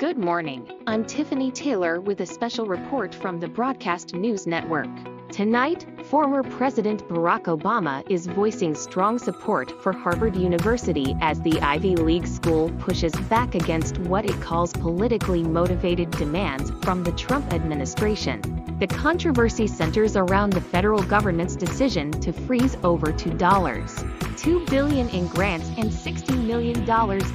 Good morning. I'm Tiffany Taylor with a special report from the Broadcast News Network. Tonight, former President Barack Obama is voicing strong support for Harvard University as the Ivy League school pushes back against what it calls politically motivated demands from the Trump administration. The controversy centers around the federal government's decision to freeze over $2 billion in grants and $60 million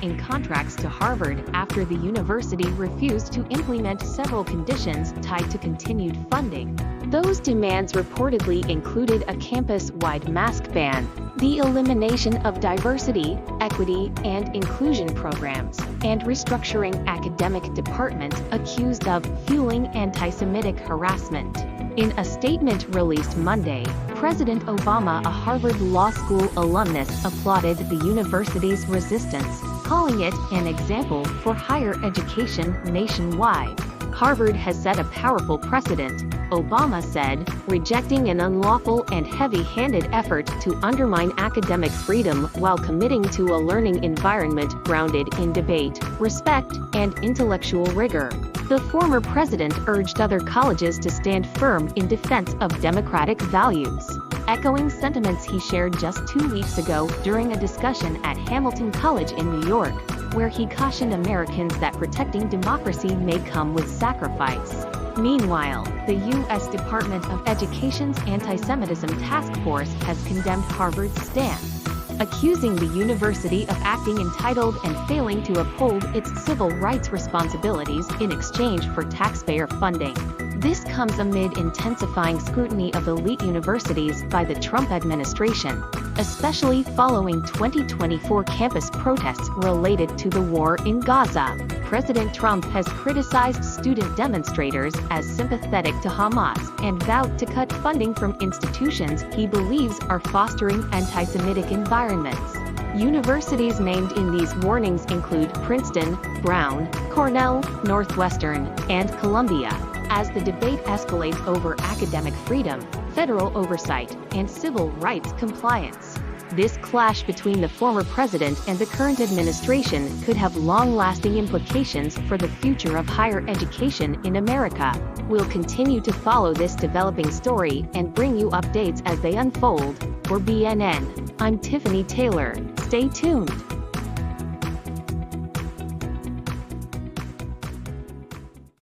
in contracts to Harvard after the university refused to implement several conditions tied to continued funding. Those demands reportedly included a campus-wide mask ban, the elimination of diversity, equity, and inclusion programs, and restructuring academic department accused of fueling anti-Semitic harassment. In a statement released Monday, President Obama, a Harvard Law School alumnus, applauded the university's resistance, calling it an example for higher education nationwide. Harvard has set a powerful precedent, Obama said, rejecting an unlawful and heavy-handed effort to undermine academic freedom while committing to a learning environment grounded in debate, respect, and intellectual rigor. The former president urged other colleges to stand firm in defense of democratic values, echoing sentiments he shared just 2 weeks ago during a discussion at Hamilton College in New York, where he cautioned Americans that protecting democracy may come with sacrifice. Meanwhile, the U.S. Department of Education's Antisemitism Task Force has condemned Harvard's stance, accusing the university of acting entitled and failing to uphold its civil rights responsibilities in exchange for taxpayer funding. This comes amid intensifying scrutiny of elite universities by the Trump administration, especially following 2024 campus protests related to the war in Gaza. President Trump has criticized student demonstrators as sympathetic to Hamas and vowed to cut funding from institutions he believes are fostering anti-Semitic environments. Universities named in these warnings include Princeton, Brown, Cornell, Northwestern, and Columbia. As the debate escalates over academic freedom, federal oversight, and civil rights compliance. This clash between the former president and the current administration could have long-lasting implications for the future of higher education in America. We'll continue to follow this developing story and bring you updates as they unfold. For BNN, I'm Tiffany Taylor. Stay tuned.